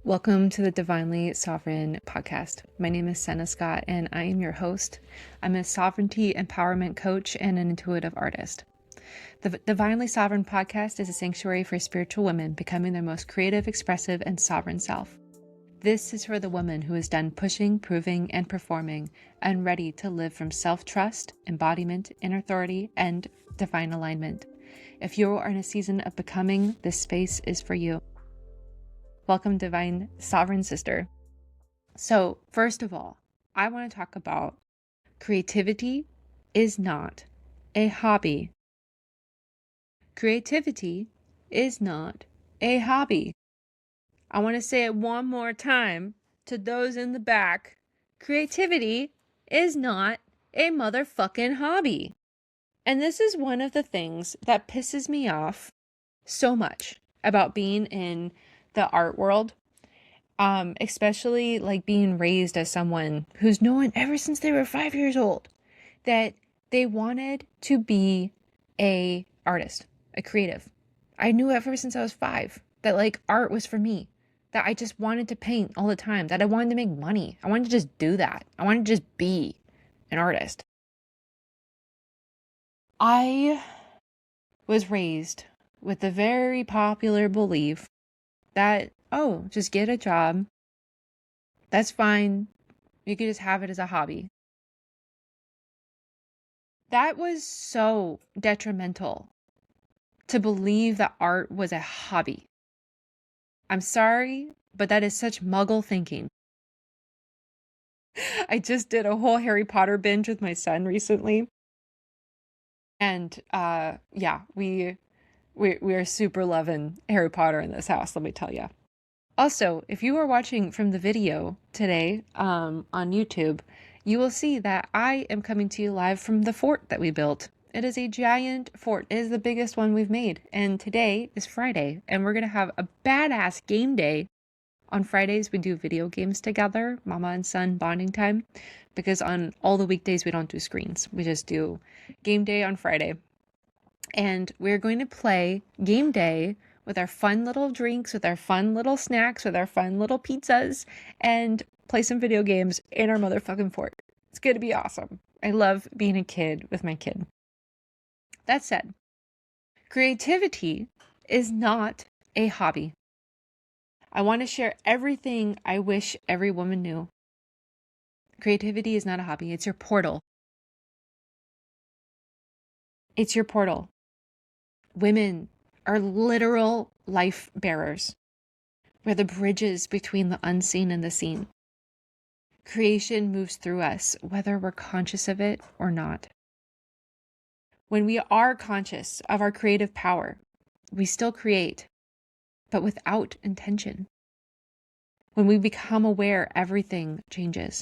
Welcome to the Divinely Sovereign podcast. My name is Senna Scott and I am your host. I'm a sovereignty empowerment coach and an intuitive artist. The Divinely Sovereign podcast is a sanctuary for spiritual women becoming their most creative, expressive, and sovereign self. This is for the woman who is done pushing, proving, and performing and ready to live from self-trust, embodiment, inner authority, and divine alignment. If you are in a season of becoming, this space is for you. Welcome, Divine Sovereign Sister. So, first of all, I want to talk about creativity is not a hobby. Creativity is not a hobby. I want to say it one more time to those in the back. Creativity is not a motherfucking hobby. And this is one of the things that pisses me off so much about being in the art world, especially like being raised as someone who's known ever since they were 5 years old that they wanted to be a artist, a creative. I knew ever since I was 5 that like art was for me, that I just wanted to paint all the time, that I wanted to make money. I wanted to just do that. I wanted to just be an artist. I was raised with the very popular belief that, oh, just get a job. That's fine. You could just have it as a hobby. That was so detrimental to believe that art was a hobby. I'm sorry, but that is such muggle thinking. I just did a whole Harry Potter binge with my son recently. And we are super loving Harry Potter in this house, let me tell you. Also, if you are watching from the video today on YouTube, you will see that I am coming to you live from the fort that we built. It is a giant fort. It is the biggest one we've made. And today is Friday, and we're going to have a badass game day. On Fridays, we do video games together, mama and son bonding time, because on all the weekdays, we don't do screens. We just do game day on Friday. And we're going to play game day with our fun little drinks, with our fun little snacks, with our fun little pizzas, and play some video games in our motherfucking fort. It's going to be awesome. I love being a kid with my kid. That said, creativity is not a hobby. I want to share everything I wish every woman knew. Creativity is not a hobby. It's your portal. It's your portal. Women are literal life bearers. We're the bridges between the unseen and the seen. Creation moves through us, whether we're conscious of it or not. When we are conscious of our creative power, we still create, but without intention. When we become aware, everything changes.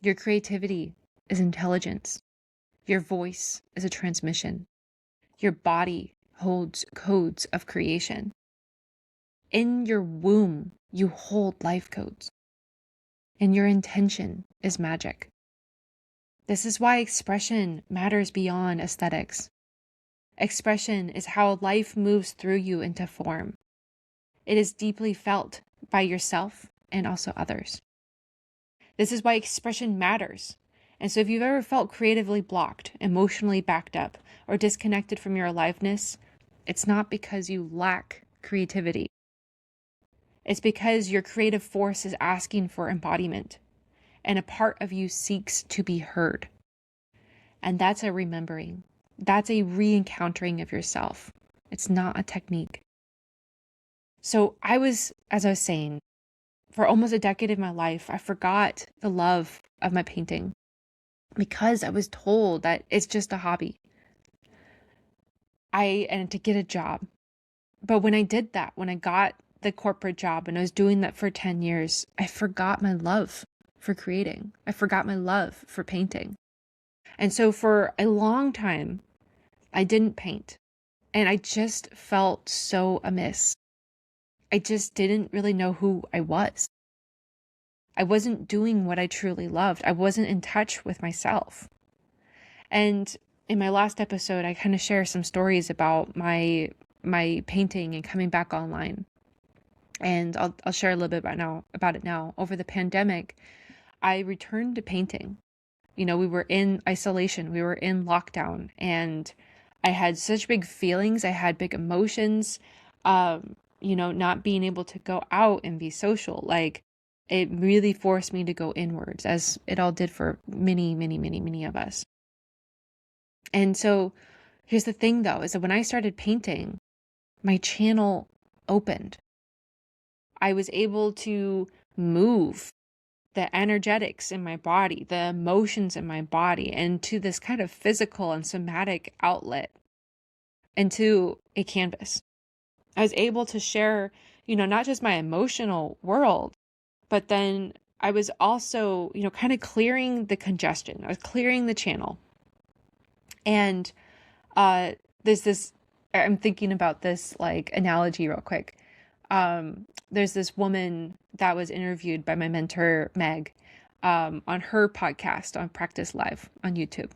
Your creativity is intelligence. Your voice is a transmission. Your body holds codes of creation. In your womb, you hold life codes. And your intention is magic. This is why expression matters beyond aesthetics. Expression is how life moves through you into form. It is deeply felt by yourself and also others. This is why expression matters. And so if you've ever felt creatively blocked, emotionally backed up, or disconnected from your aliveness, it's not because you lack creativity. It's because your creative force is asking for embodiment, and a part of you seeks to be heard. And that's a remembering. That's a re-encountering of yourself. It's not a technique. So as I was saying, for almost a decade of my life, I forgot the love of my painting because I was told that it's just a hobby. And to get a job. But when I did that, when I got the corporate job and I was doing that for 10 years, I forgot my love for creating. I forgot my love for painting. And so for a long time, I didn't paint. And I just felt so amiss. I just didn't really know who I was. I wasn't doing what I truly loved. I wasn't in touch with myself. And in my last episode, I kind of share some stories about my painting and coming back online. And I'll share a little bit about it now. Over the pandemic, I returned to painting. We were in isolation, we were in lockdown, and I had such big feelings, I had big emotions, not being able to go out and be social. Like, it really forced me to go inwards, as it all did for many, many, many, many of us. And so here's the thing though, is that when I started painting, my channel opened. I was able to move the energetics in my body, the emotions in my body, into this kind of physical and somatic outlet, into a canvas. I was able to share, not just my emotional world, but then I was also, kind of clearing the congestion. I was clearing the channel. And there's this, I'm thinking about this like analogy real quick. There's this woman that was interviewed by my mentor, Meg, on her podcast on Practice Live on YouTube.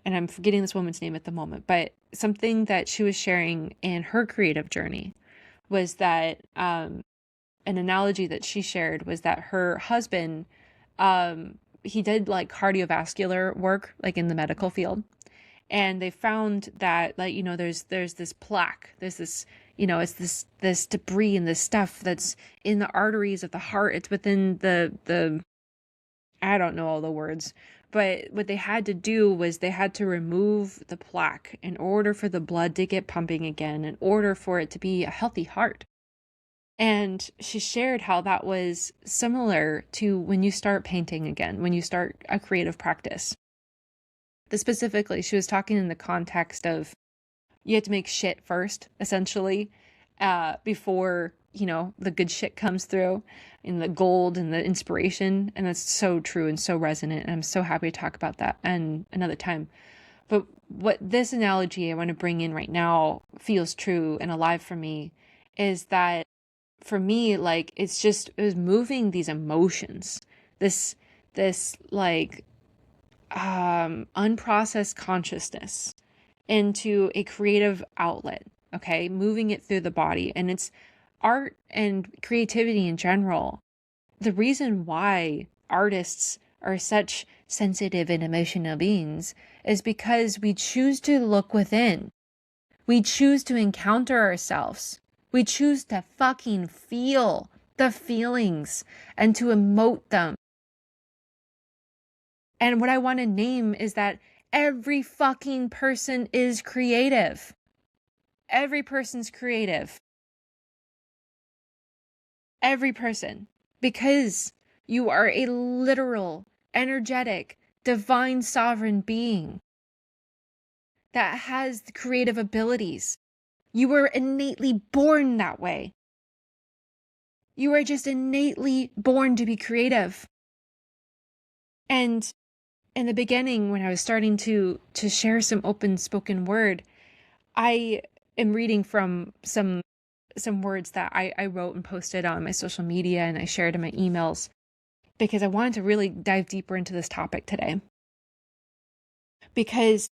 And I'm forgetting this woman's name at the moment, but something that she was sharing in her creative journey was that an analogy that she shared was that her husband, he did like cardiovascular work, like in the medical field. And they found that, like, there's this plaque, there's this, it's this debris and this stuff that's in the arteries of the heart. It's within the I don't know all the words, but what they had to do was they had to remove the plaque in order for the blood to get pumping again, in order for it to be a healthy heart. And she shared how that was similar to when you start painting again, when you start a creative practice. Specifically, she was talking in the context of you have to make shit first, essentially, before, the good shit comes through, and the gold and the inspiration. And that's so true and so resonant. And I'm so happy to talk about that and another time. But what this analogy I want to bring in right now feels true and alive for me is that for me, like, it was moving these emotions, this like unprocessed consciousness into a creative outlet, okay? Moving it through the body. And it's art and creativity in general. The reason why artists are such sensitive and emotional beings is because we choose to look within. We choose to encounter ourselves. We choose to fucking feel the feelings and to emote them. And what I want to name is that every fucking person is creative. Every person's creative. Every person. Because you are a literal, energetic, divine sovereign being that has the creative abilities. You were innately born that way. You are just innately born to be creative. And in the beginning, when I was starting to share some open spoken word, I am reading from some words that I wrote and posted on my social media, and I shared in my emails, because I wanted to really dive deeper into this topic today. Because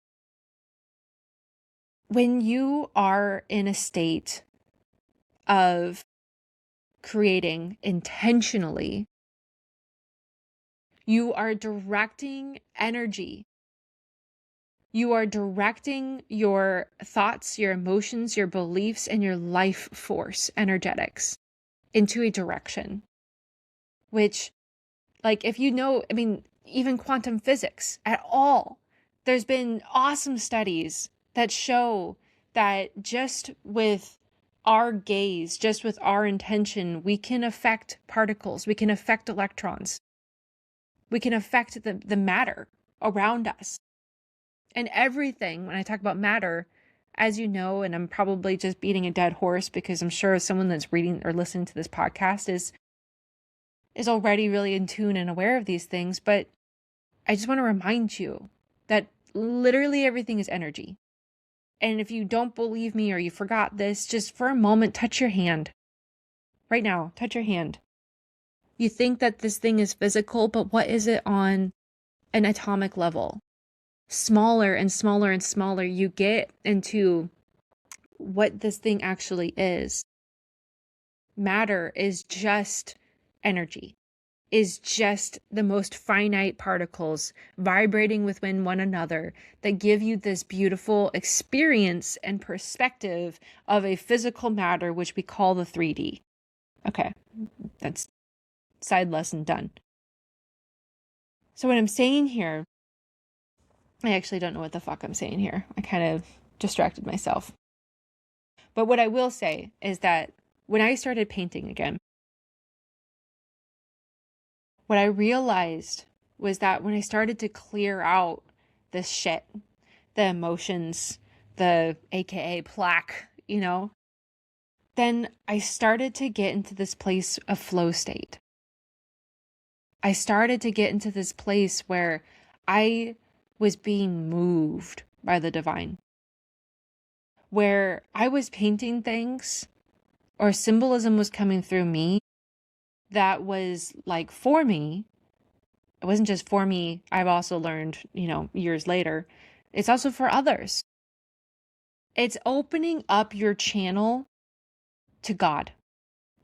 when you are in a state of creating intentionally, you are directing energy. You are directing your thoughts, your emotions, your beliefs, and your life force energetics into a direction, which, like, if even quantum physics at all, there's been awesome studies that show that just with our gaze, just with our intention, we can affect particles, we can affect electrons, we can affect the matter around us. And everything, when I talk about matter, as you know, and I'm probably just beating a dead horse because I'm sure someone that's reading or listening to this podcast is already really in tune and aware of these things, but I just want to remind you that literally everything is energy. And if you don't believe me or you forgot this, just for a moment, touch your hand. Right now, touch your hand. You think that this thing is physical, but what is it on an atomic level? Smaller and smaller and smaller you get into what this thing actually is. matter is just energy, is just the most finite particles vibrating within one another that give you this beautiful experience and perspective of a physical matter, which we call the 3D. Okay, that's side lesson done. So what I'm saying here, I actually don't know what the fuck I'm saying here. I kind of distracted myself. But what I will say is that when I started painting again, what I realized was that when I started to clear out this shit, the emotions, the AKA plaque, then I started to get into this place of flow state. I started to get into this place where I was being moved by the divine, where I was painting things or symbolism was coming through me that was like for me. It wasn't just for me. I've also learned, years later, it's also for others. It's opening up your channel to God,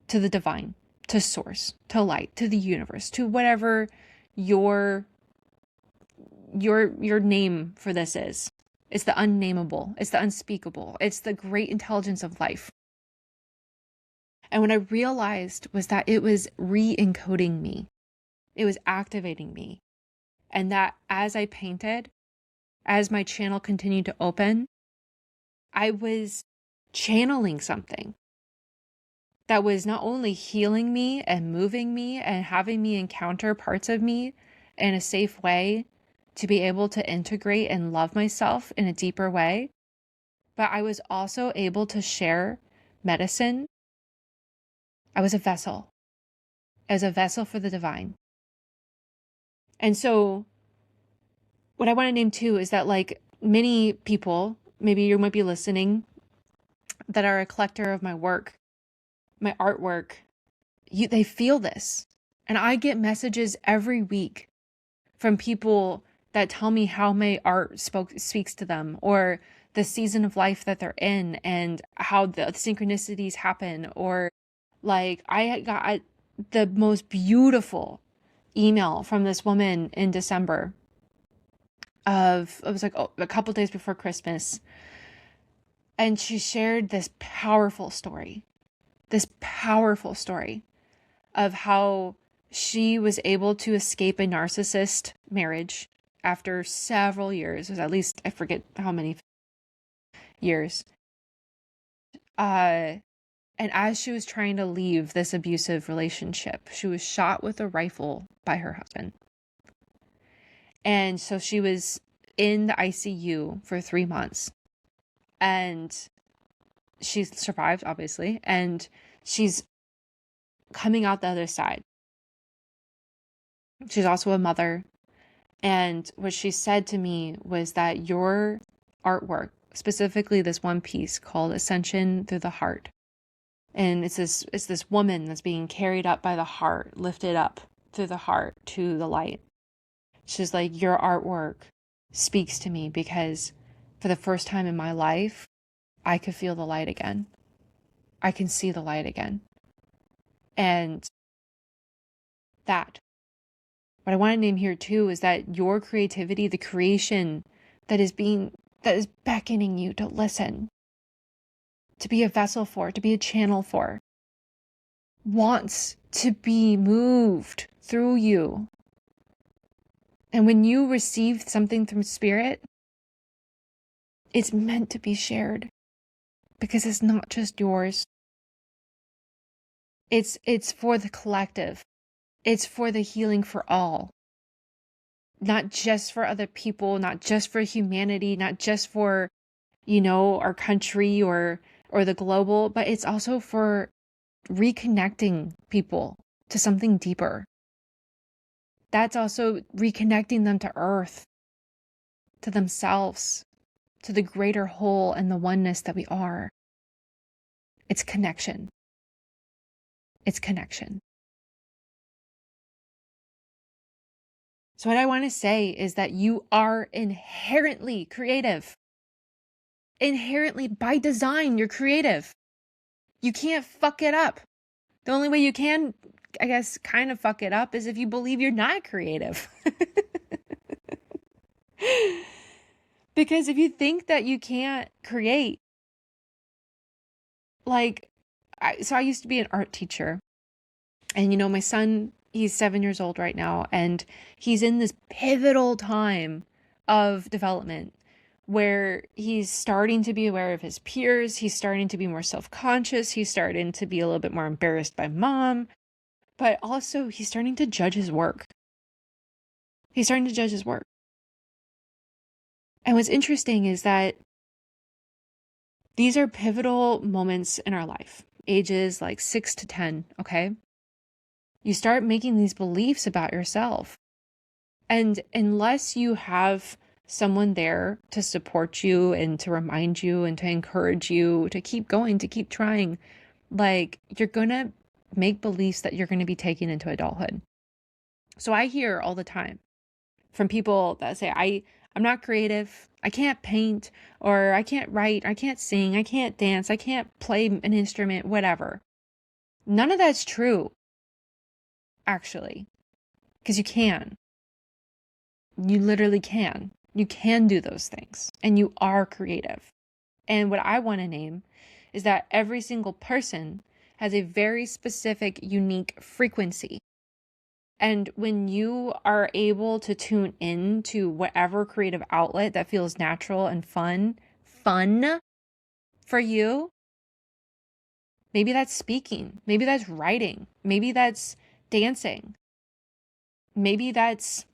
to the divine, to source, to light, to the universe, to whatever your name for this is. It's the unnameable. It's the unspeakable. It's the great intelligence of life. And what I realized was that it was re-encoding me. It was activating me. And that as I painted, as my channel continued to open, I was channeling something that was not only healing me and moving me and having me encounter parts of me in a safe way to be able to integrate and love myself in a deeper way, but I was also able to share medicine. I was a vessel. I was a vessel for the divine. And so what I want to name too is that like many people, maybe you might be listening, that are a collector of my work, my artwork, they feel this. And I get messages every week from people that tell me how my art speaks to them, or the season of life that they're in and how the synchronicities happen. Or like I got the most beautiful email from this woman in December it was like a couple days before Christmas. And she shared this powerful story of how she was able to escape a narcissist marriage after several years. It was at least, I forget how many years. And as she was trying to leave this abusive relationship, she was shot with a rifle by her husband. And so she was in the ICU for 3 months. And she survived, obviously. And she's coming out the other side. She's also a mother. And what she said to me was that your artwork, specifically this one piece called Ascension Through the Heart, and it's this woman that's being carried up by the heart, lifted up through the heart to the light. She's like, your artwork speaks to me because for the first time in my life, I could feel the light again. I can see the light again. And that, what I want to name here too, is that your creativity, the creation that is beckoning you to listen, to be a vessel for, to be a channel for, wants to be moved through you. And when you receive something from spirit, it's meant to be shared because it's not just yours. It's for the collective. It's for the healing for all. Not just for other people, not just for humanity, not just for, our country or the global, but it's also for reconnecting people to something deeper. That's also reconnecting them to earth, to themselves, to the greater whole and the oneness that we are. It's connection. It's connection. So what I want to say is that you are inherently creative. Inherently, by design, you're creative. You can't fuck it up. The only way you can, I guess, kind of fuck it up is if you believe you're not creative. Because if you think that you can't create, like, so I used to be an art teacher, and my son, he's 7 years old right now, and he's in this pivotal time of development where he's starting to be aware of his peers. He's starting to be more self-conscious. He's starting to be a little bit more embarrassed by mom, but also he's starting to judge his work. He's starting to judge his work. And what's interesting is that these are pivotal moments in our life, ages like 6 to 10, okay? You start making these beliefs about yourself. And unless you have someone there to support you and to remind you and to encourage you to keep going, to keep trying, like, you're going to make beliefs that you're going to be taking into adulthood. So I hear all the time from people that say, I'm not creative, I can't paint, or I can't write, I can't sing, I can't dance, I can't play an instrument, whatever. None of that's true, actually, because you can. You literally can. You can do those things, and you are creative. And what I want to name is that every single person has a very specific, unique frequency. And when you are able to tune in to whatever creative outlet that feels natural and fun for you, maybe that's speaking, maybe that's writing, maybe that's dancing, maybe that's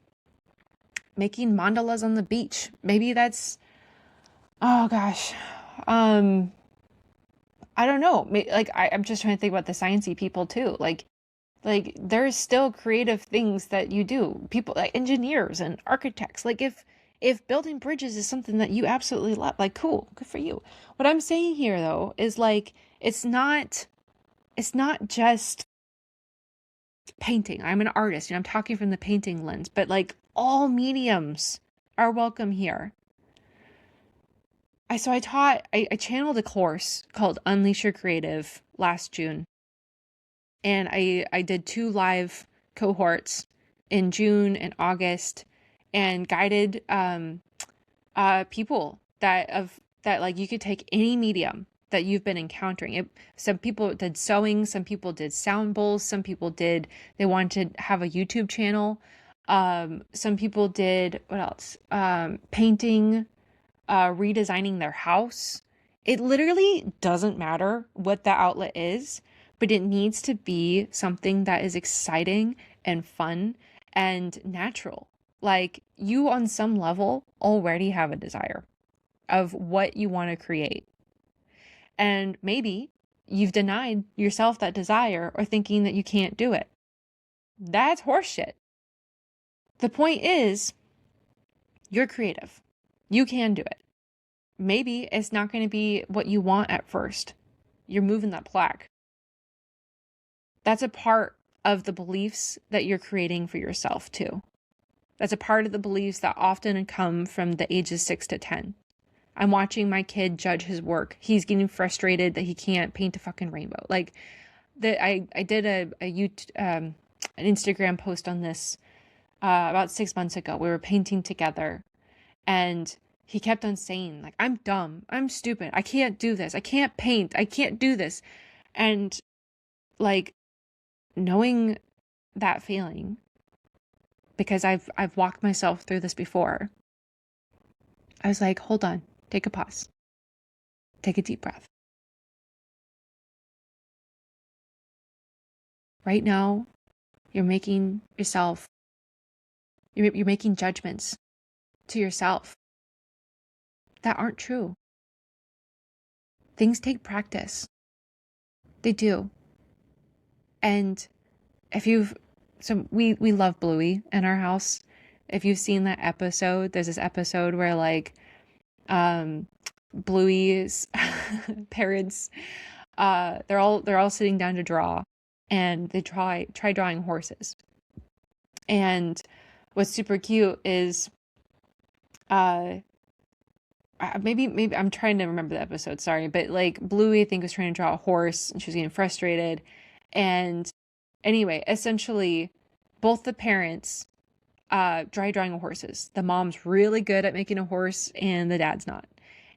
making mandalas on the beach, maybe that's, oh gosh, I don't know. Like, I'm just trying to think about the sciencey people too. Like there's still creative things that you do. People like engineers and architects. Like if building bridges is something that you absolutely love, like, cool, good for you. What I'm saying here though is, like, it's not just painting. I'm an artist, I'm talking from the painting lens, but like all mediums are welcome here. I channeled a course called Unleash Your Creative last June. And I did 2 live cohorts in June and August, and guided people that like, you could take any medium that you've been encountering. Some people did sewing, some people did sound bowls, some people they wanted to have a YouTube channel. Some people did, what else? Painting, redesigning their house. It literally doesn't matter what the outlet is, but it needs to be something that is exciting and fun and natural. Like, you on some level already have a desire of what you want to create. And maybe you've denied yourself that desire or thinking that you can't do it. That's horseshit. The point is, you're creative. You can do it. Maybe it's not going to be what you want at first. You're moving that plaque. That's a part of the beliefs that you're creating for yourself too. That's a part of the beliefs that often come from the ages 6 to 10. I'm watching my kid judge his work. He's getting frustrated that he can't paint a fucking rainbow. Like, I did a an Instagram post on this about 6 months ago. We were painting together, and he kept on saying, like, I'm dumb, I'm stupid, I can't do this, I can't paint, I can't do this. And, like, knowing that feeling, because I've walked myself through this before, I was like, hold on, take a pause, take a deep breath. Right now, you're making yourself, you're making judgments to yourself that aren't true. Things take practice. They do. And we love Bluey in our house. If you've seen that episode, there's this episode where, like, Bluey's parents, they're all sitting down to draw, and they try drawing horses. And what's super cute is, maybe I'm trying to remember the episode, sorry, but, like, Bluey, I think, was trying to draw a horse, and she was getting frustrated, And anyway, essentially, both the parents dry drying horses. The mom's really good at making a horse, and the dad's not.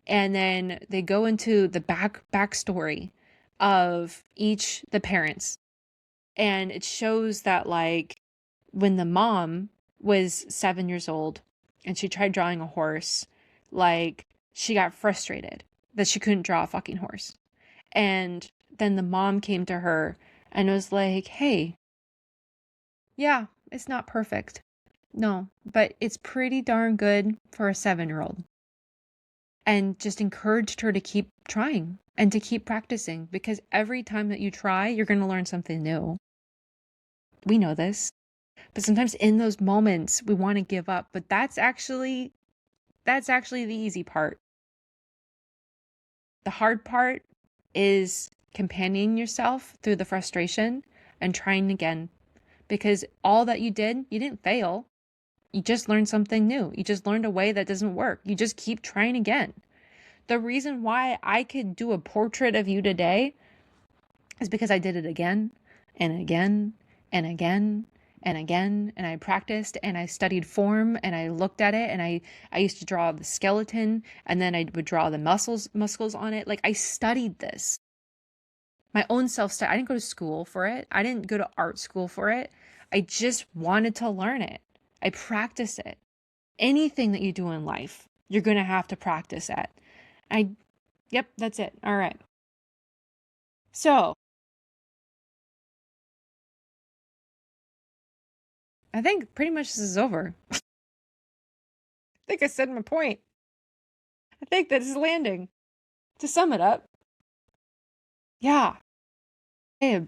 And then they go into the backstory of each the parents, and it shows that like when the mom was 7 years old and she tried drawing a horse, like she got frustrated that she couldn't draw a fucking horse. And then the mom came to her and was like, hey, yeah, it's not perfect. No, but it's pretty darn good for a 7-year-old. And just encouraged her to keep trying and to keep practicing, because every time that you try, you're going to learn something new. We know this. But sometimes in those moments, we want to give up. But that's actually the easy part. The hard part is companioning yourself through the frustration and trying again. Because all that you didn't fail. You just learned something new. You just learned a way that doesn't work. You just keep trying again. The reason why I could do a portrait of you today is because I did it again and again and again and again. And I practiced and I studied form and I looked at it, and I used to draw the skeleton, and then I would draw the muscles on it. Like, I studied this. My own self-study. I didn't go to school for it. I didn't go to art school for it. I just wanted to learn it. I practice it. Anything that you do in life, you're going to have to practice at. Yep, that's it. All right. So, I think pretty much this is over. I think I said my point. I think that is landing. To sum it up, yeah, babe,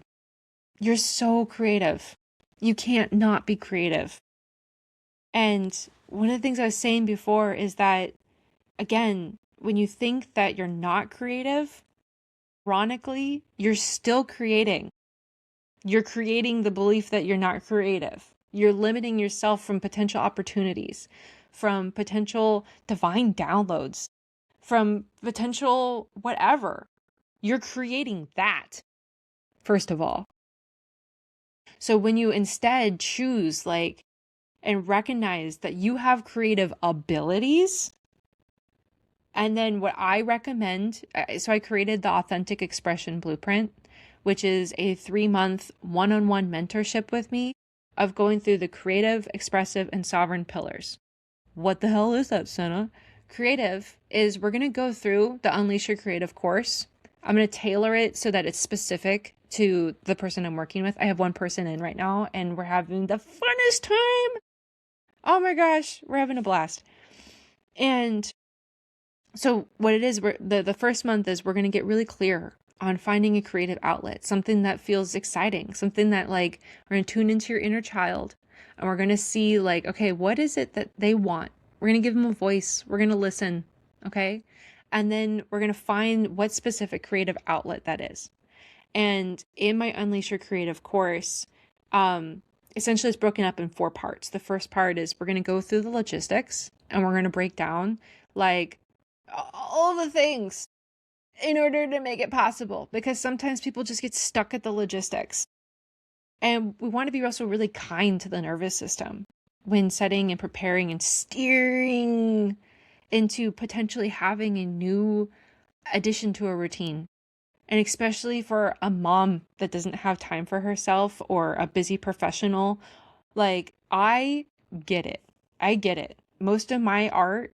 you're so creative. You can't not be creative. And one of the things I was saying before is that, again, when you think that you're not creative, ironically, you're still creating. You're creating the belief that you're not creative. You're limiting yourself from potential opportunities, from potential divine downloads, from potential whatever. You're creating that, first of all. So when you instead choose, like, and recognize that you have creative abilities, and then what I recommend, so I created the Authentic Expression Blueprint, which is a 3-month one-on-one mentorship with me of going through the creative, expressive, and sovereign pillars. What the hell is that, Senna? Creative is, we're going to go through the Unleash Your Creative course. I'm going to tailor it so that it's specific to the person I'm working with. I have one person in right now, and we're having the funnest time. Oh my gosh, we're having a blast. And so what it is, the first month is we're going to get really clear on finding a creative outlet, something that feels exciting, something that, like, we're going to tune into your inner child, and we're going to see, like, okay, what is it that they want? We're going to give them a voice. We're going to listen. Okay. And then we're going to find what specific creative outlet that is. And in my Unleash Your Creative course, essentially it's broken up in 4 parts. The first part is we're going to go through the logistics, and we're going to break down, like, all the things in order to make it possible, because sometimes people just get stuck at the logistics. And we want to be also really kind to the nervous system when setting and preparing and steering into potentially having a new addition to a routine. And especially for a mom that doesn't have time for herself, or a busy professional, like, I get it. I get it. Most of my art,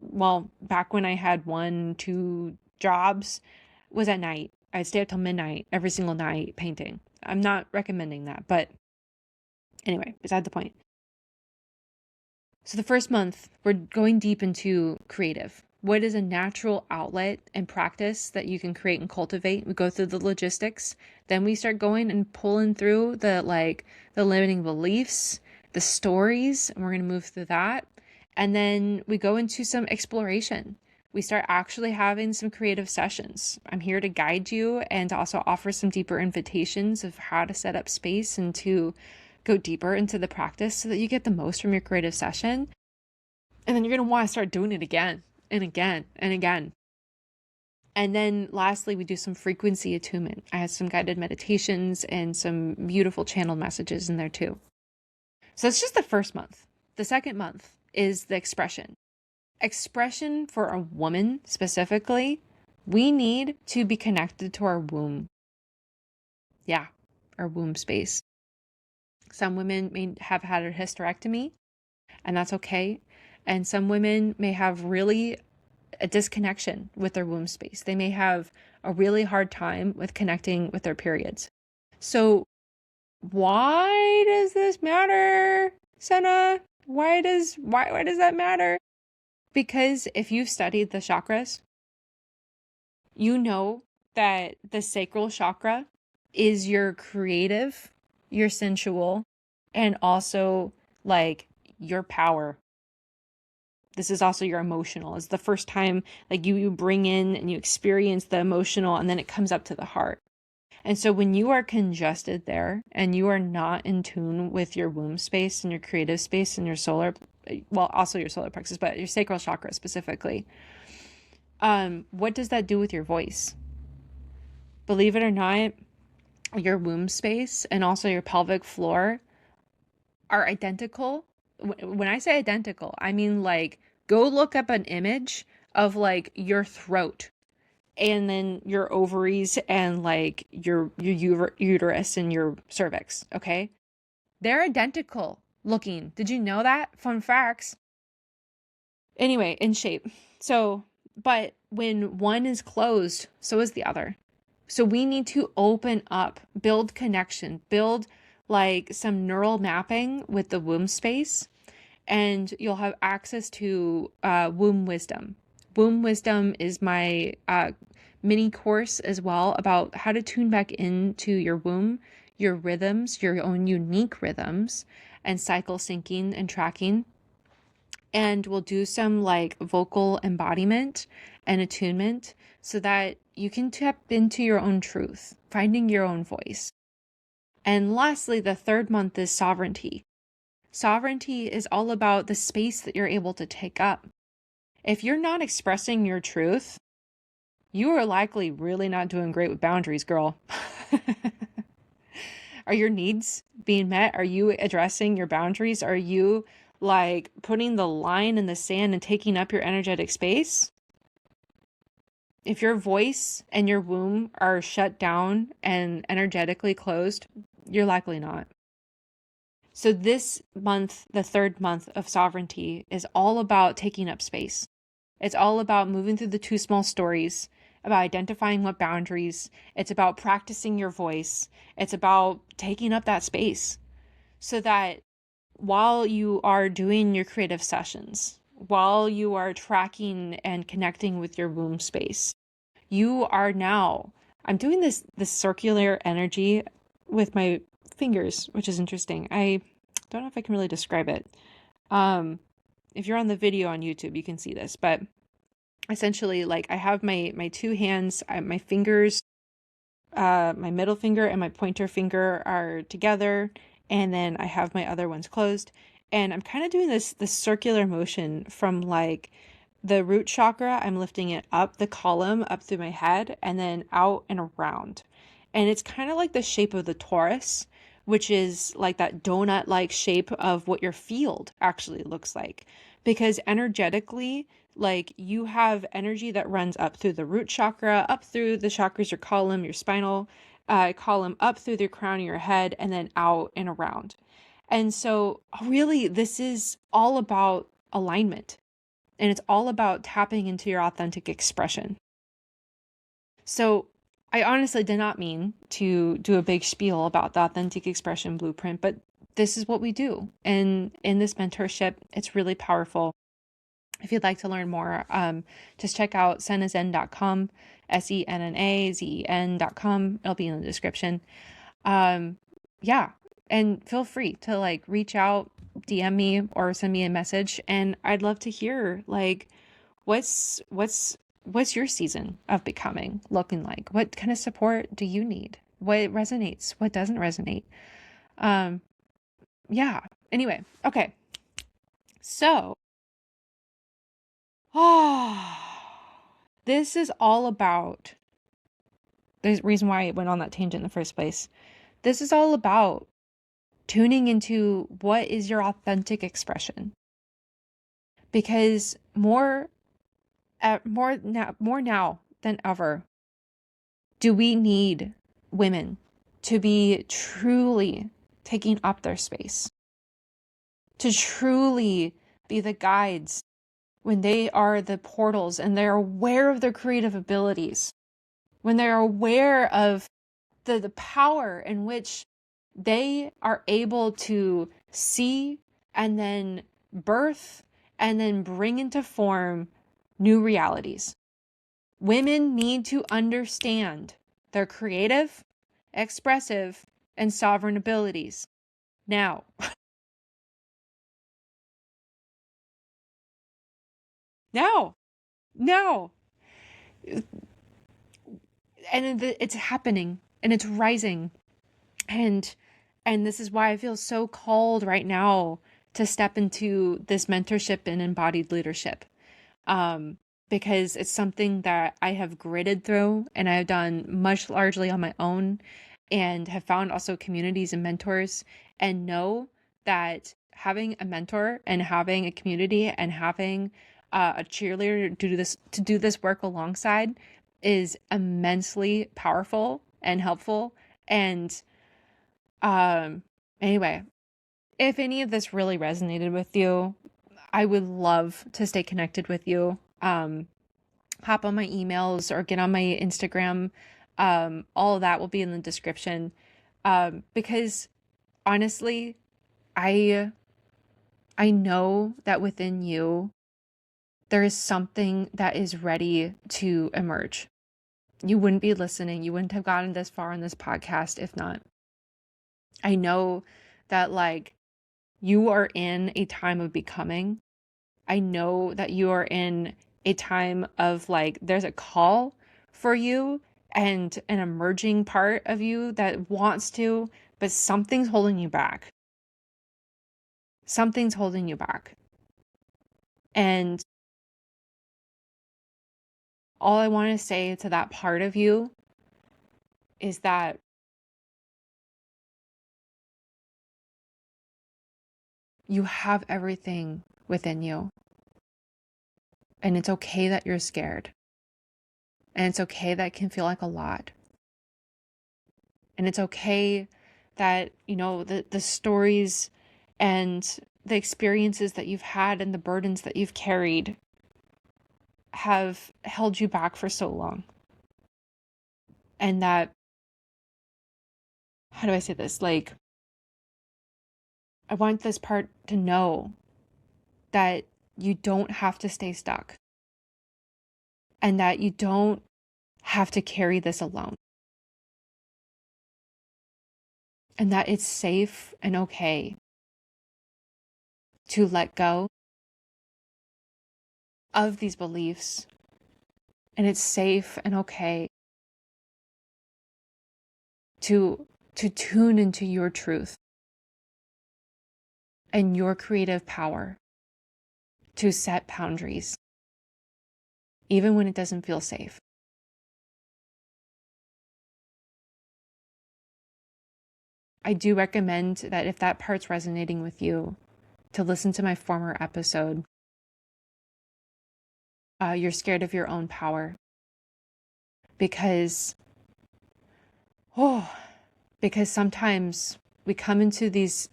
well, back when I had 1-2 jobs, was at night. I'd stay up till midnight every single night painting. I'm not recommending that, but anyway, beside the point. So the first month, we're going deep into creative. What is a natural outlet and practice that you can create and cultivate? We go through the logistics. Then we start going and pulling through the limiting beliefs, the stories, and we're going to move through that. And then we go into some exploration. We start actually having some creative sessions. I'm here to guide you and to also offer some deeper invitations of how to set up space and to go deeper into the practice so that you get the most from your creative session. And then you're going to want to start doing it again and again and again. And then lastly, we do some frequency attunement. I have some guided meditations and some beautiful channeled messages in there too. So it's just the first month. The second month is the expression. Expression for a woman specifically, we need to be connected to our womb. Yeah, our womb space. Some women may have had a hysterectomy, and that's okay. And some women may have really a disconnection with their womb space. They may have a really hard time with connecting with their periods. So why does this matter, Senna? Why does that matter? Because if you've studied the chakras, you know that the sacral chakra is your creative, your sensual, and also like your power. This is also your emotional. It's the first time like you bring in and you experience the emotional, and then it comes up to the heart. And so when you are congested there and you are not in tune with your womb space and your creative space and your solar, well, also your solar plexus, but your sacral chakra specifically, what does that do with your voice? Believe it or not, your womb space and also your pelvic floor are identical. When I say identical, I mean like go look up an image of like your throat and then your ovaries and like your uterus and your cervix, okay? They're identical looking. Did you know that? Fun facts. Anyway, in shape. So, but when one is closed, so is the other. So we need to open up, build connection, build like some neural mapping with the womb space, and you'll have access to womb wisdom. Womb wisdom is my mini course as well about how to tune back into your womb, your rhythms, your own unique rhythms, and cycle syncing and tracking. And we'll do some like vocal embodiment and attunement so that you can tap into your own truth, finding your own voice. And lastly, the third month is sovereignty. Sovereignty is all about the space that you're able to take up. If you're not expressing your truth, you are likely really not doing great with boundaries, girl. Are your needs being met? Are you addressing your boundaries? Are you like putting the line in the sand and taking up your energetic space? If your voice and your womb are shut down and energetically closed, you're likely not. So this month, the third month of sovereignty, is all about taking up space. It's all about moving through the two small stories, about identifying what boundaries. It's about practicing your voice. It's about taking up that space so that while you are doing your creative sessions, while you are tracking and connecting with your womb space, you are now, I'm doing this circular energy with my fingers, which is interesting. I don't know if I can really describe it. If you're on the video on YouTube, you can see this, but essentially like I have my two hands, my fingers, my middle finger and my pointer finger are together, and then I have my other ones closed, and I'm kind of doing this circular motion from like the root chakra. I'm lifting it up the column up through my head and then out and around, and it's kind of like the shape of the torus, which is like that donut like shape of what your field actually looks like, because energetically like you have energy that runs up through the root chakra, up through the chakras, your column, your spinal column, up through the crown of your head, and then out and around. And so really this is all about alignment, and it's all about tapping into your authentic expression. So I honestly did not mean to do a big spiel about the authentic expression blueprint, but this is what we do. And in this mentorship, it's really powerful. If you'd like to learn more, just check out sennazen.com, sennazen.com. It'll be in the description. Yeah, and feel free to like reach out, DM me, or send me a message, and I'd love to hear like what's your season of becoming looking like? What kind of support do you need? What resonates? What doesn't resonate? Yeah. Anyway, okay. So, this is all about, there's a reason why I went on that tangent in the first place. This is all about tuning into what is your authentic expression. Because more now than ever, do we need women to be truly taking up their space, to truly be the guides when they are the portals and they're aware of their creative abilities, when they're aware of the power in which they are able to see and then birth and then bring into form new realities. Women need to understand their creative, expressive, and sovereign abilities. Now, now, now. And it's happening and it's rising. And this is why I feel so called right now to step into this mentorship and embodied leadership. Because it's something that I have gritted through and I've done much largely on my own, and have found also communities and mentors, and know that having a mentor and having a community and having a cheerleader to do this work alongside is immensely powerful and helpful. And anyway, if any of this really resonated with you, I would love to stay connected with you. Hop on my emails or get on my Instagram. All of that will be in the description. Because honestly, I know that within you, there is something that is ready to emerge. You wouldn't be listening. You wouldn't have gotten this far in this podcast if not. I know that like you are in a time of becoming. I know that you are in a time of like, there's a call for you and an emerging part of you that wants to, but something's holding you back. Something's holding you back. And all I want to say to that part of you is that you have everything within you. And it's okay that you're scared. And it's okay that it can feel like a lot. And it's okay that, you know, the stories and the experiences that you've had and the burdens that you've carried have held you back for so long. And that, how do I say this? Like, I want this part to know that you don't have to stay stuck. And that you don't have to carry this alone. And that it's safe and okay to let go of these beliefs. And it's safe and okay to tune into your truth and your creative power to set boundaries, even when it doesn't feel safe. I do recommend that if that part's resonating with you, to listen to my former episode, You're Scared of Your Own Power. Because sometimes we come into these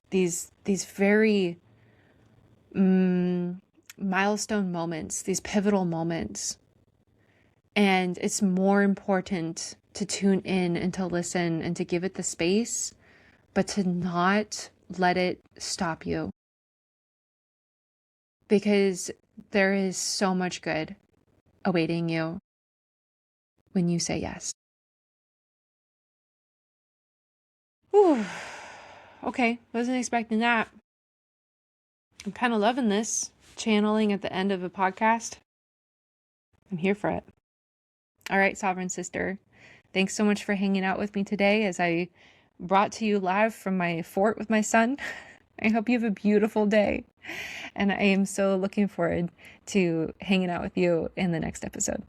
very milestone moments, these pivotal moments, and it's more important to tune in and to listen and to give it the space, but to not let it stop you. Because there is so much good awaiting you when you say yes. Whew. Okay, wasn't expecting that. I'm kind of loving this channeling at the end of a podcast. I'm here for it. All right, Sovereign Sister. Thanks so much for hanging out with me today as I brought to you live from my fort with my son. I hope you have a beautiful day. And I am so looking forward to hanging out with you in the next episode.